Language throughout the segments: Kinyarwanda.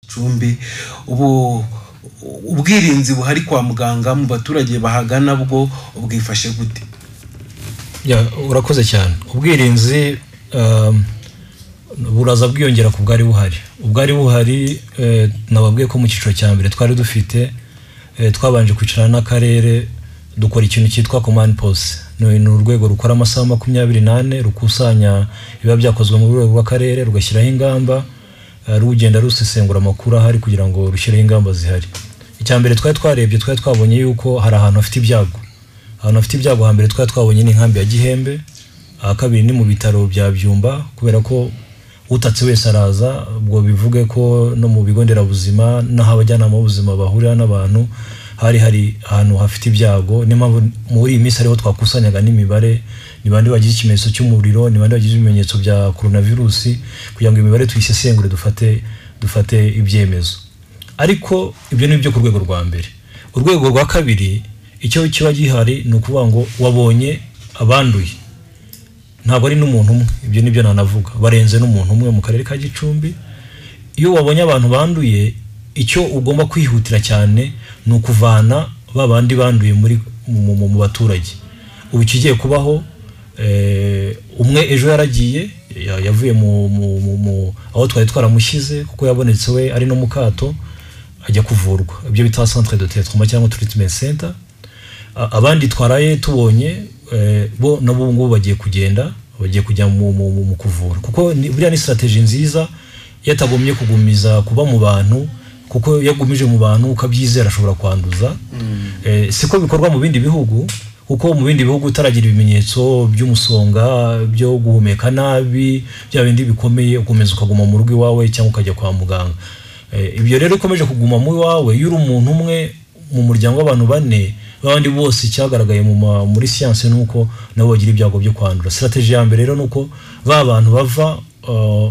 Gicumbi ubu ubwirinzi buhari kwa muganga mu baturage bahagana bwo ubwifashe gute? Urakoze cyane. Ubwirinzi buraza bwiyongera ku bwari buhari. Ubwari buhari nababwiye ko mu cyiciro cya mbere twari dufite twabanje kwicarana n'akarere dukora ikintu cyitwa command post. Ni urwego rukora amasaha 28 rukusanya biba byakozwe mu rwego rw'akarere rugashyiraho ingamba rugenda rusesengura amakuru ahari kugira ngo rushyireho ingamba zihari. Icyambere twarebye twabonye yuko hari ahantu afite ibyago. Ahantu afite ibyago hambere twabonye ni nkambi ya Gihembe, akabiri ni mu bitaro bya Byumba kubera ko utatse wese araza, ubwo bivuge ko no mu bigo nderabuzima naho abajyana mu buzima bahurira n'abantu hari ahantu hafite ibyago. Ni muri iyi minsi ariho twakusanyaga n'imibare, ni bandi bagize ikimenyetso cy'umuriro, ni bandi bagize ibimenyetso bya coronavirus kugira ngo imibare tuyisesengure dufate ibyemezo. Ariko ibyo ni byo ku rwego rwa mbere. Urwego rwa kabiri icyo kiba gihari ni ukuvuga ngo wabonye abanduye, ntabwo ari n'umuntu umwe, ibyo nibyo nanavuga, barenze n'umuntu umwe mu karere ka Gicumbi. Iyo wabonye abantu banduye, icyo ugomba kwihutira cyane ni ukuvana babandi banduye mu baturage. Ubu kigiye kubaho umwe ejo yaragiye yavuye mu aho twari twaramushyize kuko yabonetse we ari no mu kato ajya kuvurwa, ibyo bita centre de traitement cyangwa treatment center. Abandi twaraye tubonye bo nabo ngo bagiye kujya mu kuvura, kuko buriya ni strategy nziza yatagomye kugumiza kuba mu bantu, kuko yagumije mu bantu ukabyizera ashobora kwanduza. Siko bikorwa mu bindi bihugu, kuko mu bindi bihugu utaragira ibimenyetso by'umusonga byo guhumeka nabi bya bindi bikomeye ukomeza ukaguma mu rugo iwawe cyangwa ukajya kwa muganga. Ibyo rero ukomeje kuguma mu iwawe yuri umuntu umwe mu muryango w'abantu bane, babandi bose cyagaragaye muri science nuko nabo bagira ibyago byo kwandura. Strategy ya mbere rero nuko abantu bava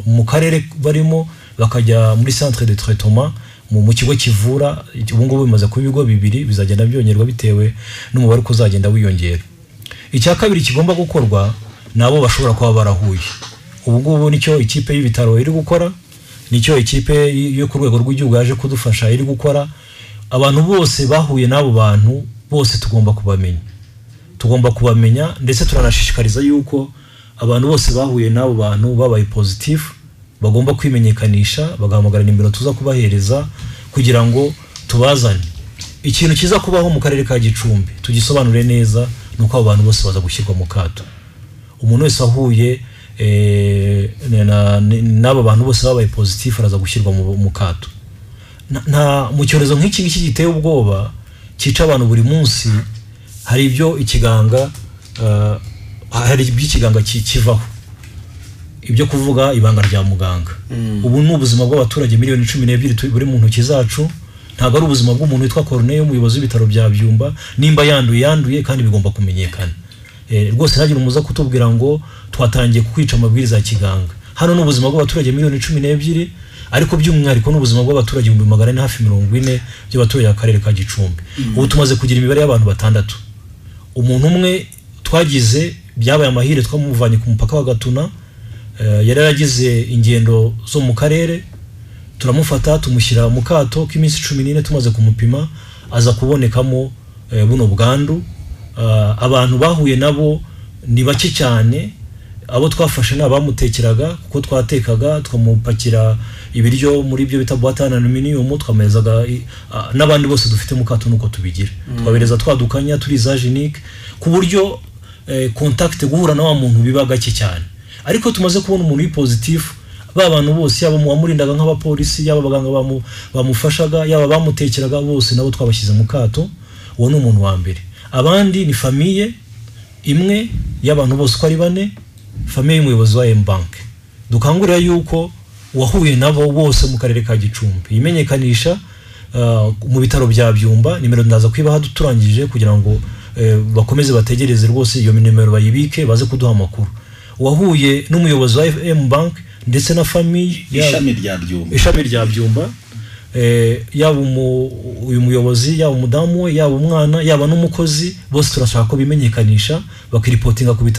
mu karere barimo bakajya muri centre de traitement mu kigo kivura. Ubu ngubu bimaze kuba ibigo bibiri, bizagenda byongerwa bitewe n'umubare uko uzagenda wiyongera. Icya kabiri kigomba gukorwa nabo bashobora kuba barahuye. Ubu ngubu nicyo ikipe y'ibitaro iri gukora, nicyo ikipe yo ku rwego rw'igihugu yaje kudufasha iri gukora. Abantu bose bahuye n'abo bantu bose tugomba kubamenya ndetse turanashishikariza yuko abantu bose bahuye n'abo bantu babaye positive bagomba kwimenyekanisha, bagahamagara nimero tuza kubahereza kugira ngo tubazane. Ikintu kiza kubaho mu karere ka Gicumbi tugisobanure neza nuko abo bantu bose baza gushyirwa mu kato. Umuntu wese ahuye n'abo bantu bose babaye positive araza gushyirwa mu kato. Mu cyorezo nk'iki ngiki giteye ubwoba cyica abantu buri munsi, hari ibyo ikiganga kivaho, ibyo kuvuga ibanga rya muganga. Ubu ni ubuzima bw'abaturage miliyoni 12 buri mu ntoki zacu, ntabwo ari ubuzima bw'umuntu witwa Corneille umuyobozi w'ibitaro bya Byumba. Nimba yanduye kandi bigomba kumenyekana. Rwose ntagira umuza kutubwira ngo twatangiye kwica amabwiriza ya kiganga. Hano ni ubuzima bw'abaturage miliyoni 12, ariko by'umwihariko n'ubuzima bw'abaturage 440 by'abaturage y'akarere ka Gicumbi. Ubu tumaze kugira imibare y'abantu 6. Umuntu umwe twagize byabaye amahire twamuvanye ku mupaka wa Gatuna, yari yaragize ingendo zo mu karere, turamufata tumushyira mu kato k'iminsi 14 tumaze kumupima aza kubonekamo buno bwandu. Abantu bahuye nabo ni bake cyane, abo twafashe n'abamutekeraga kuko twatekaga twamupakira ibiryo muri byo bita boîte en aluminium twamezaga, n'abandi bose dufite mu kato nuko tubigira. Twabereza twadukanya turi zagenique ku buryo contact guhura na wa muntu biba gake cyane. Ariko tumaze kubona umuntu positive, abantu bose yaba mu wamurindaga nk'abapolisi, yaba abaganga bamufashaga, yaba bamutekeraga, bose nabo twabashyize mu kato. Uwo ni umuntu wa mbere. Abandi ni famille imwe y'abantu bose uko ari 4, famille y'umuyobozi wa M-Bank. Dukangurira yuko wahuye nabo bose mu karere ka Gicumbi imenyekanisha mu bitaro bya Byumba. Nimero ndaza kwibaha turangije kugira ngo bakomeze bategereze rwose iyo nimero bayibike baze kuduha amakuru. Wahuye n'umuyobozi wa M-Bank ndetse na famille ishami rya Byumba, yaba uyu muyobozi, yaba umudamu we, yaba umwana, yaba n'umukozi, bose turashaka ko bimenyekanisha bakiripotinga ku bitaro.